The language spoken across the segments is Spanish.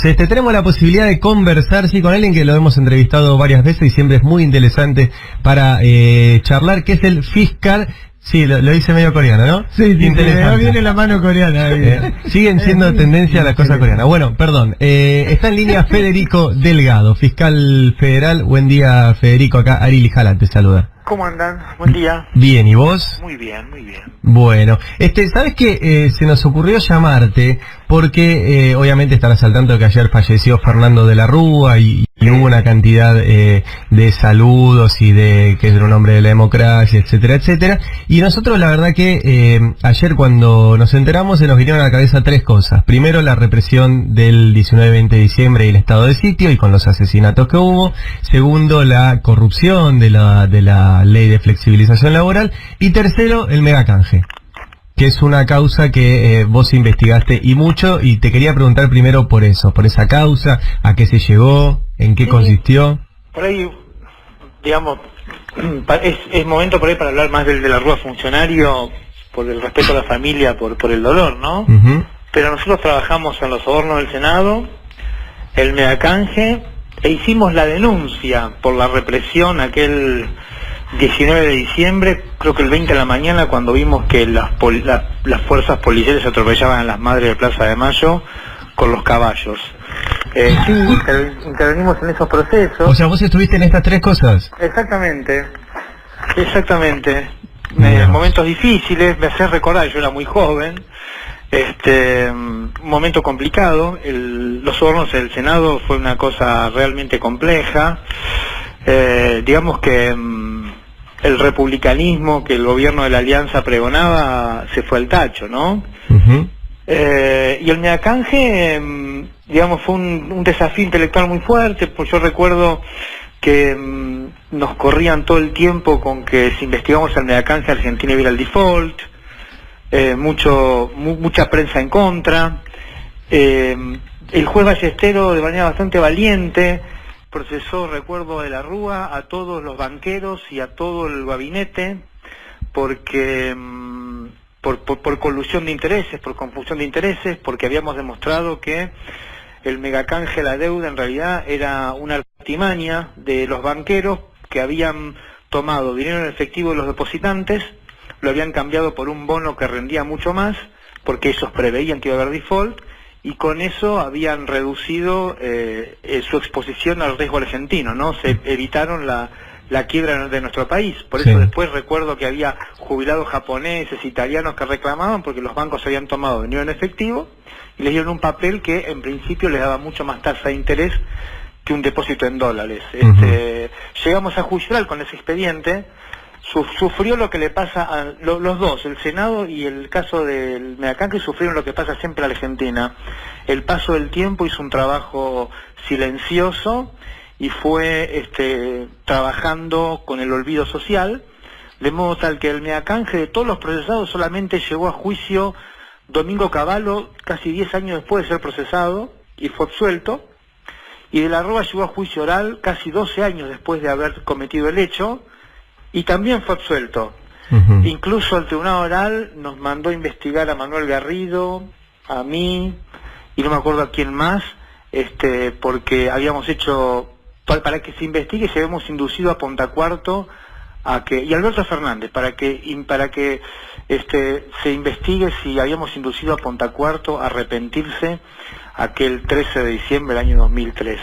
Tenemos la posibilidad de conversar con alguien que lo hemos entrevistado varias veces y siempre es muy interesante para charlar, que es el fiscal. Sí, lo dice medio coreano, ¿no? Sí, me viene la mano coreana. Siguen siendo tendencia las cosas coreanas. Bueno, perdón. Está en línea Federico Delgado, fiscal federal. Buen día, Federico. Acá Ari Lijala te saluda. ¿Cómo andan? Buen día. Bien, ¿y vos? Muy bien, muy bien. Bueno, ¿sabes qué? Se nos ocurrió llamarte porque obviamente estarás al tanto de que ayer falleció Fernando de la Rúa y hubo una cantidad de saludos y de que era un hombre de la democracia, etcétera, etcétera. Y nosotros la verdad que ayer cuando nos enteramos se nos vinieron a la cabeza tres cosas. Primero, la represión del 19-20 de diciembre y el estado de sitio y con los asesinatos que hubo. Segundo, la corrupción de la ley de flexibilización laboral. Y tercero, el megacanje, que es una causa que vos investigaste y mucho, y te quería preguntar primero por eso, por esa causa, a qué se llegó, en qué consistió. Por ahí, digamos, es momento por ahí para hablar más del de la Rúa funcionario, por el respeto a la familia, por el dolor, ¿no? Pero nosotros trabajamos en los sobornos del Senado, el megacanje, e hicimos la denuncia por la represión aquel 19 de diciembre, creo que el 20 de la mañana, cuando vimos que las fuerzas policiales atropellaban a las madres de Plaza de Mayo con los caballos. Sí, intervenimos en esos procesos. O sea, vos estuviste en estas tres cosas. Exactamente. Momentos difíciles, me hace recordar, yo era muy joven, un momento complicado, los sobornos del Senado fue una cosa realmente compleja. Digamos que el republicanismo que el gobierno de la Alianza pregonaba se fue al tacho, ¿no? Y el megacanje, digamos, fue un desafío intelectual muy fuerte, pues yo recuerdo que nos corrían todo el tiempo con que si investigamos el megacanje Argentina iba al default, mucha prensa en contra, el juez Ballestero de manera bastante valiente procesó, recuerdo, de la Rúa a todos los banqueros y a todo el gabinete porque por colusión de intereses, por confusión de intereses, porque habíamos demostrado que el megacanje, la deuda, en realidad era una artimaña de los banqueros que habían tomado dinero en efectivo de los depositantes, lo habían cambiado por un bono que rendía mucho más, porque ellos preveían que iba a haber default, y con eso habían reducido su exposición al riesgo argentino, ¿no? Se evitaron la quiebra de nuestro país. Por eso después recuerdo que había jubilados japoneses, italianos que reclamaban porque los bancos habían tomado dinero en efectivo y les dieron un papel que en principio les daba mucho más tasa de interés que un depósito en dólares. Llegamos a juicio oral con ese expediente. Sufrió lo que le pasa a los dos, el Senado y el caso del megacanje, sufrieron lo que pasa siempre a la Argentina. El paso del tiempo hizo un trabajo silencioso y fue trabajando con el olvido social, de modo tal que el megacanje de todos los procesados solamente llegó a juicio Domingo Cavallo casi 10 años después de ser procesado y fue absuelto, y de la Rúa llegó a juicio oral casi 12 años después de haber cometido el hecho, y también fue absuelto. Incluso el Tribunal Oral nos mandó a investigar a Manuel Garrido, a mí, y no me acuerdo a quién más, porque habíamos hecho, para que se investigue, se habíamos inducido a Pontacuarto y Alberto Fernández, para que se investigue si habíamos inducido a Pontacuarto a arrepentirse aquel 13 de diciembre del año 2003.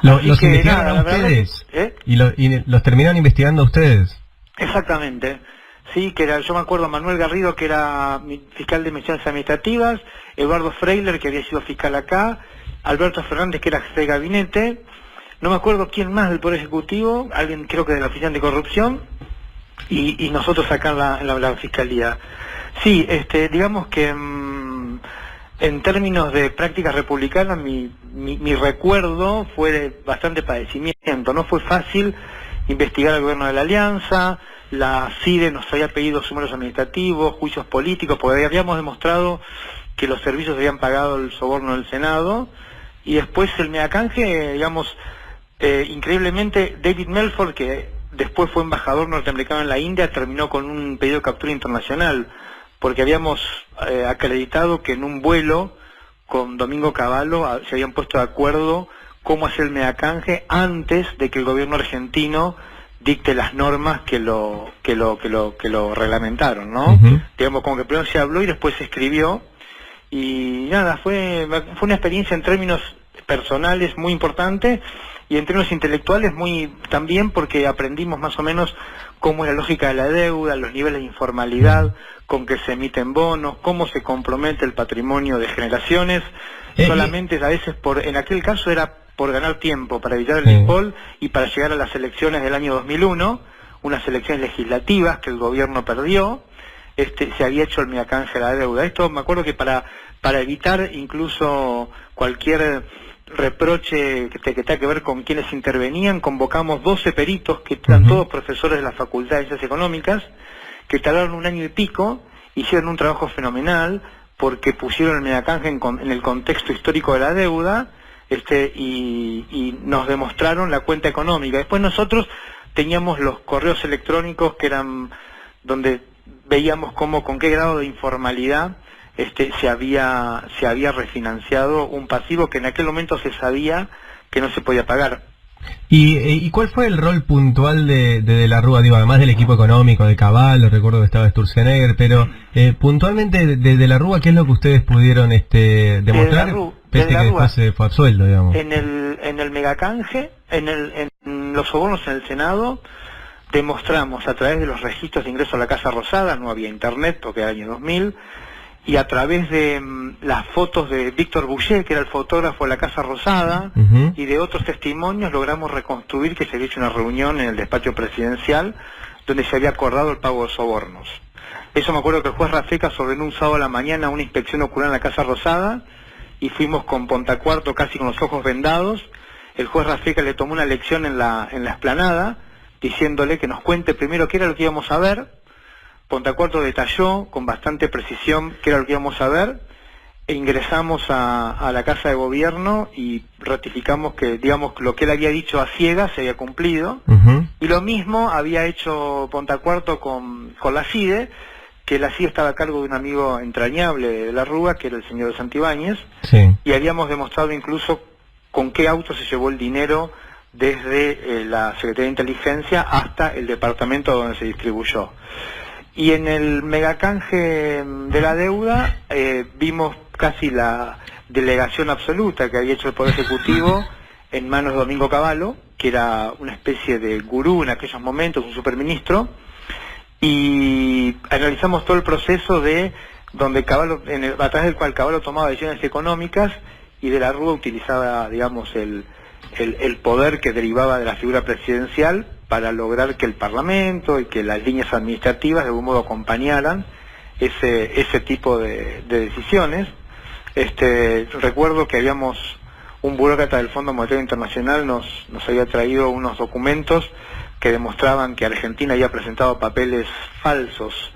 ¿Los investigaron a ustedes? ¿Y los terminaron investigando a ustedes? Exactamente, sí, yo me acuerdo Manuel Garrido, que era fiscal de investigaciones administrativas, Eduardo Freiler, que había sido fiscal acá, Alberto Fernández, que era jefe de gabinete, no me acuerdo quién más del Poder Ejecutivo, alguien creo que de la Oficina Anticorrupción, y nosotros acá en la Fiscalía. Sí, digamos que en términos de prácticas republicanas, mi recuerdo fue de bastante padecimiento, no fue fácil investigar al gobierno de la Alianza, la CIDE nos había pedido sumarios administrativos, juicios políticos, porque habíamos demostrado que los servicios habían pagado el soborno del Senado, y después el megacanje, digamos, increíblemente David Melford, que después fue embajador norteamericano en la India, terminó con un pedido de captura internacional, porque habíamos acreditado que en un vuelo con Domingo Cavallo se habían puesto de acuerdo cómo hacer el megacanje antes de que el gobierno argentino dicte las normas que lo reglamentaron, ¿no? Digamos, como que primero se habló y después se escribió, y nada, fue una experiencia en términos personales muy importante, y en términos intelectuales muy también, porque aprendimos más o menos cómo es la lógica de la deuda, los niveles de informalidad con que se emiten bonos, cómo se compromete el patrimonio de generaciones, solamente a veces en aquel caso era por ganar tiempo, para evitar el default y para llegar a las elecciones del año 2001, unas elecciones legislativas que el gobierno perdió. Se había hecho el megacanje de la deuda. Esto me acuerdo que para evitar incluso cualquier reproche que tenga que ver con quienes intervenían, convocamos 12 peritos que eran todos profesores de la Facultad de Ciencias Económicas, que tardaron 1 año y pico, hicieron un trabajo fenomenal porque pusieron el megacanje en el contexto histórico de la deuda, y nos demostraron la cuenta económica. Después nosotros teníamos los correos electrónicos que eran donde veíamos con qué grado de informalidad se había refinanciado un pasivo que en aquel momento se sabía que no se podía pagar. ¿Y cuál fue el rol puntual de la Rúa? Digo, además del equipo económico de Cavallo, recuerdo que estaba Sturzenegger, pero puntualmente de la Rúa, ¿qué es lo que ustedes pudieron demostrar? Pese que después se fue absuelto, digamos. En el megacanje, en los sobornos en el Senado, demostramos a través de los registros de ingreso a la Casa Rosada, no había internet porque era el año 2000, y a través de las fotos de Víctor Boucher, que era el fotógrafo de la Casa Rosada, y de otros testimonios, logramos reconstruir que se había hecho una reunión en el despacho presidencial donde se había acordado el pago de sobornos. Eso me acuerdo que el juez Rafeca ordenó un sábado a la mañana una inspección ocular en la Casa Rosada, y fuimos con Pontacuarto casi con los ojos vendados. El juez Rafeca le tomó una lección en la explanada, diciéndole que nos cuente primero qué era lo que íbamos a ver. Pontacuarto detalló con bastante precisión qué era lo que íbamos a ver, e ingresamos a la Casa de Gobierno y ratificamos que, digamos, lo que él había dicho a ciegas se había cumplido, y lo mismo había hecho Pontacuarto con la CIDE, que la CIDE estaba a cargo de un amigo entrañable de la Rúa, que era el señor Santibáñez, y habíamos demostrado incluso con qué auto se llevó el dinero desde la Secretaría de Inteligencia hasta el departamento donde se distribuyó. Y en el megacanje de la deuda vimos casi la delegación absoluta que había hecho el Poder Ejecutivo en manos de Domingo Cavallo, que era una especie de gurú en aquellos momentos, un superministro, y analizamos todo el proceso de donde Cavallo, a través del cual Cavallo tomaba decisiones económicas y de la Rúa utilizaba, digamos, el poder que derivaba de la figura presidencial para lograr que el Parlamento y que las líneas administrativas de algún modo acompañaran ese tipo de decisiones. Recuerdo que un burócrata del Fondo Monetario Internacional nos había traído unos documentos que demostraban que Argentina había presentado papeles falsos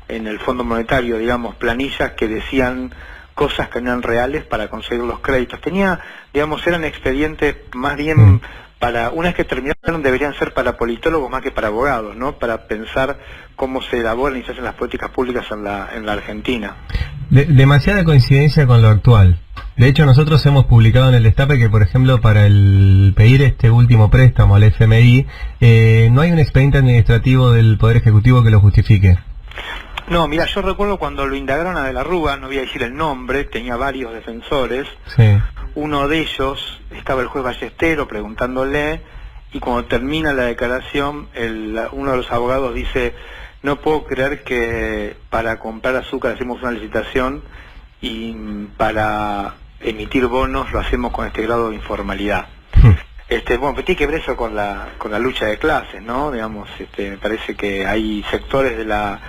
en el Fondo Monetario, digamos, planillas que decían cosas que no eran reales para conseguir los créditos. Eran expedientes más bien para, una vez que terminaron, deberían ser para politólogos más que para abogados, ¿no? Para pensar cómo se elaboran y se hacen las políticas públicas en la Argentina. Demasiada coincidencia con lo actual. De hecho, nosotros hemos publicado en el Destape que, por ejemplo, para pedir este último préstamo al FMI, no hay un expediente administrativo del Poder Ejecutivo que lo justifique. No, mira, yo recuerdo cuando lo indagaron a De la Rúa, no voy a decir el nombre, tenía varios defensores. Sí. Uno de ellos, estaba el juez Ballestero preguntándole, y cuando termina la declaración, uno de los abogados dice: no puedo creer que para comprar azúcar hacemos una licitación y para emitir bonos lo hacemos con este grado de informalidad. Bueno, tiene que ver eso con la lucha de clases, ¿no? Digamos, me parece que hay sectores de la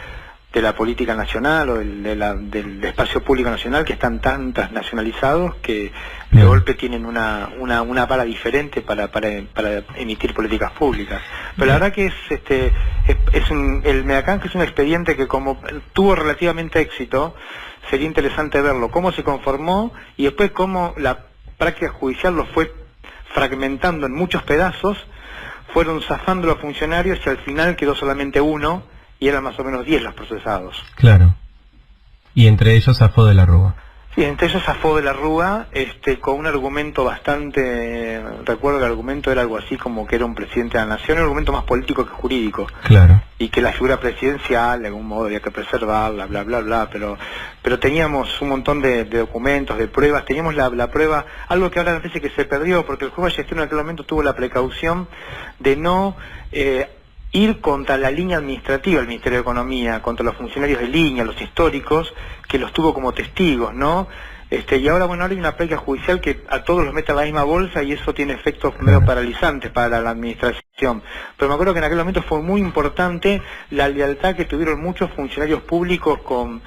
política nacional o del espacio público nacional que están tan transnacionalizados que de golpe tienen una vara diferente para emitir políticas públicas. Pero la verdad que el megacanje es un expediente que, como tuvo relativamente éxito, sería interesante verlo, cómo se conformó y después cómo la práctica judicial lo fue fragmentando en muchos pedazos, fueron zafando los funcionarios y al final quedó solamente uno, y eran más o menos 10 los procesados. Claro. Y entre ellos zafó De la Rúa. Sí, entonces zafó de la Rúa con un argumento bastante... Recuerdo que el argumento era algo así como que era un presidente de la nación, un argumento más político que jurídico. Claro. Y que la figura presidencial de algún modo había que preservarla, bla, bla, bla, pero teníamos un montón de documentos, de pruebas, teníamos la prueba, algo que ahora me parece que se perdió, porque el juez Ballester en aquel momento tuvo la precaución de no... ir contra la línea administrativa del Ministerio de Economía, contra los funcionarios de línea, los históricos, que los tuvo como testigos, ¿no? Y ahora, bueno, ahora hay una práctica judicial que a todos los mete a la misma bolsa y eso tiene efectos medio paralizantes para la administración. Pero me acuerdo que en aquel momento fue muy importante la lealtad que tuvieron muchos funcionarios públicos con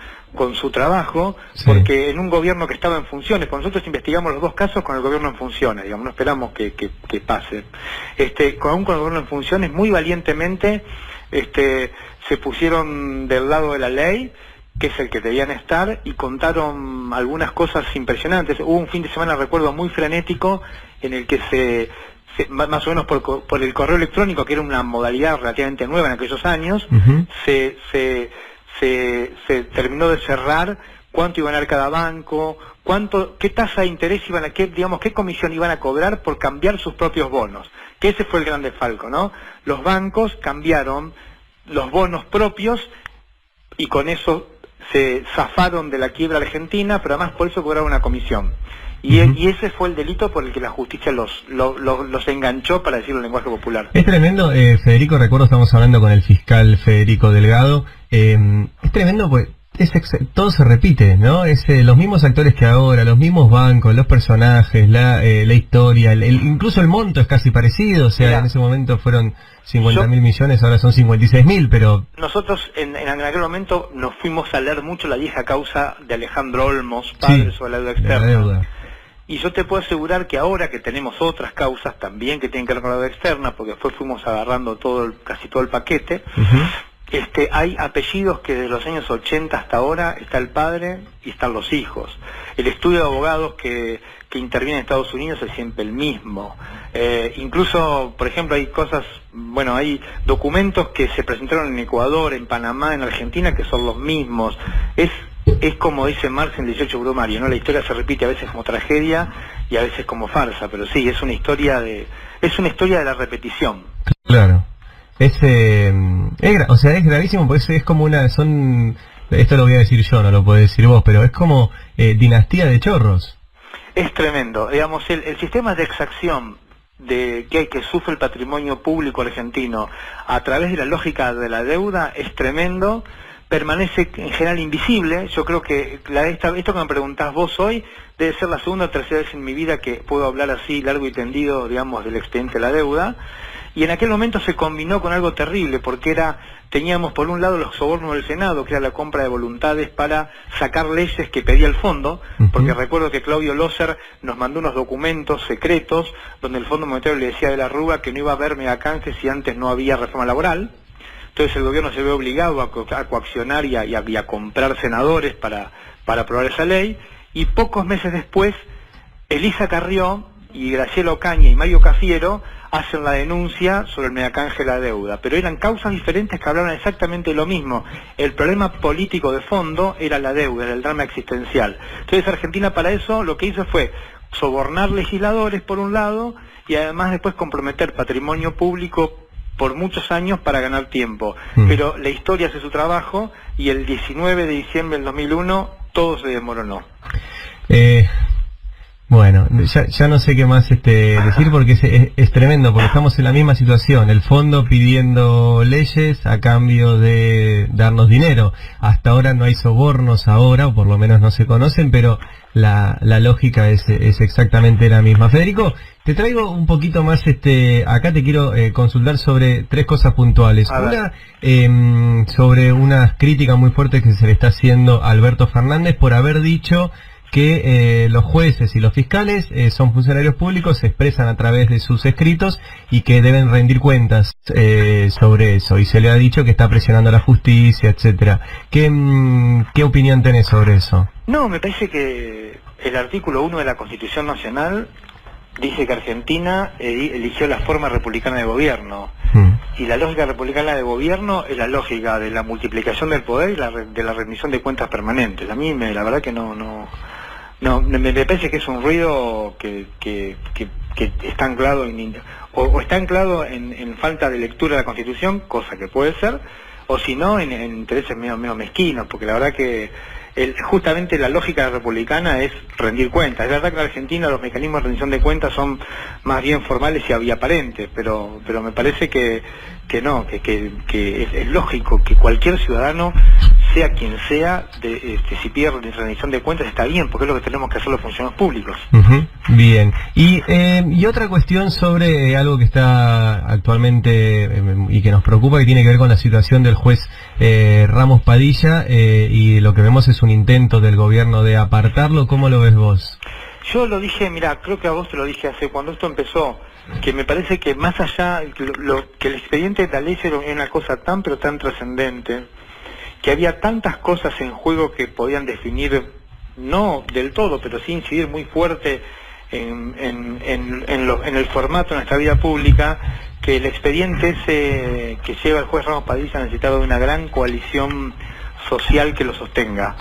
su trabajo, sí. Porque en un gobierno que estaba en funciones, cuando nosotros investigamos los dos casos con el gobierno en funciones, digamos, no esperamos que pase. Aún con el gobierno en funciones, muy valientemente se pusieron del lado de la ley, que es el que debían estar, y contaron algunas cosas impresionantes. Hubo un fin de semana, recuerdo, muy frenético, en el que más o menos por el correo electrónico, que era una modalidad relativamente nueva en aquellos años, uh-huh. se terminó de cerrar cuánto iban a dar cada banco, qué tasa de interés qué comisión iban a cobrar por cambiar sus propios bonos, que ese fue el gran desfalco, ¿no? Los bancos cambiaron los bonos propios y con eso se zafaron de la quiebra argentina, pero además por eso cobraron una comisión. Y ese fue el delito por el que la justicia los enganchó, para decirlo en lenguaje popular. Es tremendo, Federico, recuerdo, estamos hablando con el fiscal Federico Delgado, es tremendo, pues todo se repite, ¿no? Los mismos actores que ahora, los mismos bancos, los personajes, la historia, incluso el monto es casi parecido, o sea, mira, en ese momento fueron 50.000 millones, ahora son 56.000, pero... Nosotros en aquel momento nos fuimos a leer mucho la vieja causa de Alejandro Olmos, padre, sobre la deuda externa. La deuda. Y yo te puedo asegurar que ahora que tenemos otras causas también que tienen que ver con la deuda externa, porque después fuimos agarrando casi todo el paquete, hay apellidos que desde los años 80 hasta ahora está el padre y están los hijos. El estudio de abogados que interviene en Estados Unidos es siempre el mismo. Incluso, por ejemplo, hay documentos que se presentaron en Ecuador, en Panamá, en Argentina, que son los mismos. Es como dice Marx en 18 Brumario, ¿no? La historia se repite a veces como tragedia y a veces como farsa, pero sí, es una historia de la repetición. Claro. Es gravísimo, porque es como esto lo voy a decir yo, no lo podés decir vos, pero es como dinastía de chorros. Es tremendo, digamos, el sistema de exacción que sufre el patrimonio público argentino a través de la lógica de la deuda es tremendo, permanece en general invisible. Yo creo que esto que me preguntás vos hoy debe ser la segunda o tercera vez en mi vida que puedo hablar así largo y tendido, digamos, del expediente de la deuda. Y en aquel momento se combinó con algo terrible, porque teníamos por un lado los sobornos del Senado, que era la compra de voluntades para sacar leyes que pedía el fondo, porque recuerdo que Claudio Loser nos mandó unos documentos secretos donde el Fondo Monetario le decía de la Rúa que no iba a haber megacanjes si antes no había reforma laboral. Entonces el gobierno se ve obligado a coaccionar y a comprar senadores para aprobar esa ley, y pocos meses después Elisa Carrió y Graciela Ocaña y Mario Cafiero hacen la denuncia sobre el megacanje de la deuda, pero eran causas diferentes que hablaban exactamente lo mismo. El problema político de fondo era la deuda, era el drama existencial. Entonces Argentina para eso lo que hizo fue sobornar legisladores por un lado y además después comprometer patrimonio público por muchos años para ganar tiempo. Pero la historia hace su trabajo y el 19 de diciembre del 2001 todo se desmoronó. Bueno, ya no sé qué más decir, porque es tremendo, porque estamos en la misma situación, el fondo pidiendo leyes a cambio de darnos dinero. Hasta ahora no hay sobornos o por lo menos no se conocen, pero la lógica es exactamente la misma. Federico, te traigo un poquito más, acá te quiero consultar sobre tres cosas puntuales. Una, sobre unas críticas muy fuertes que se le está haciendo a Alberto Fernández por haber dicho que los jueces y los fiscales son funcionarios públicos, se expresan a través de sus escritos y que deben rendir cuentas sobre eso, y se le ha dicho que está presionando a la justicia, etcétera. ¿Qué opinión tenés sobre eso? No, me parece que el artículo 1 de la Constitución Nacional dice que Argentina eligió la forma republicana de gobierno, y la lógica republicana de gobierno es la lógica de la multiplicación del poder y de la rendición de cuentas permanentes. A mí la verdad que no No, me parece que es un ruido que está anclado o está anclado en falta de lectura de la Constitución, cosa que puede ser, o si no, en intereses medio mezquinos, porque la verdad que justamente la lógica republicana es rendir cuentas. Es verdad que en Argentina los mecanismos de rendición de cuentas son más bien formales y aparentes, pero me parece que es lógico que cualquier ciudadano, sea quien sea, si pide rendición de cuentas está bien, porque es lo que tenemos que hacer los funcionarios públicos. Bien. Y otra cuestión sobre algo que está actualmente y que nos preocupa, que tiene que ver con la situación del juez Ramos Padilla, y lo que vemos es un intento del gobierno de apartarlo. ¿Cómo lo ves vos? Yo lo dije, mira, creo que a vos te lo dije cuando esto empezó, que me parece que más allá, que el expediente de la ley era una cosa tan pero tan trascendente, que había tantas cosas en juego que podían definir, no del todo, pero sí incidir muy fuerte en el formato de nuestra vida pública, que el expediente que lleva el juez Ramos Padilla necesitaba de una gran coalición social que lo sostenga,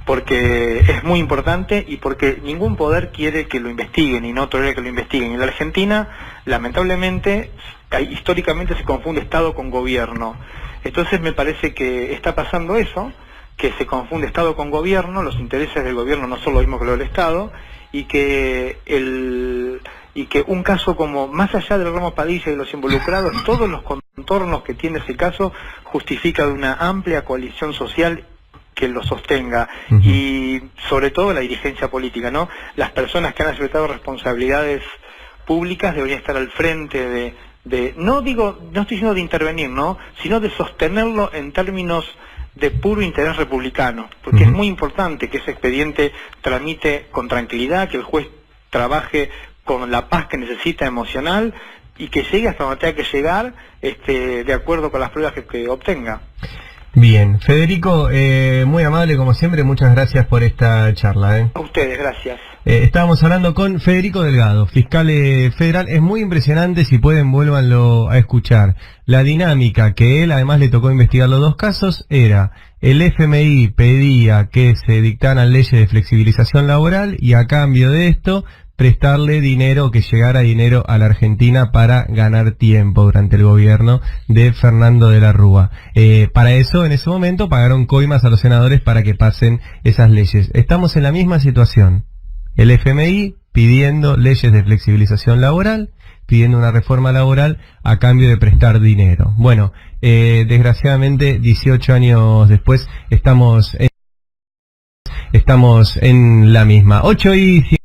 porque es muy importante y porque ningún poder quiere que lo investiguen y no tolera que lo investiguen. En la Argentina, lamentablemente, históricamente se confunde Estado con gobierno. Entonces me parece que está pasando eso, que se confunde Estado con gobierno, los intereses del gobierno no son lo mismo que los del Estado, y que un caso como, más allá del Ramos Padilla y los involucrados, todos los contornos que tiene ese caso justifica de una amplia coalición social que lo sostenga, y sobre todo la dirigencia política, ¿no? Las personas que han aceptado responsabilidades públicas deberían estar al frente no estoy diciendo de intervenir, ¿no?, sino de sostenerlo en términos de puro interés republicano, porque es muy importante que ese expediente tramite con tranquilidad, que el juez trabaje con la paz que necesita emocional y que llegue hasta donde tenga que llegar, de acuerdo con las pruebas que obtenga. Bien, Federico, muy amable como siempre, muchas gracias por esta charla. A ustedes, gracias. Estábamos hablando con Federico Delgado, fiscal federal. Es muy impresionante, si pueden vuélvanlo a escuchar. La dinámica que él además le tocó investigar los dos casos era: el FMI pedía que se dictaran leyes de flexibilización laboral y a cambio de esto prestarle dinero, que llegara dinero a la Argentina para ganar tiempo durante el gobierno de Fernando de la Rúa. Para eso, en ese momento, pagaron coimas a los senadores para que pasen esas leyes. Estamos en la misma situación. El FMI pidiendo leyes de flexibilización laboral, pidiendo una reforma laboral a cambio de prestar dinero. Bueno, desgraciadamente, 18 años después, estamos en la misma. 8:10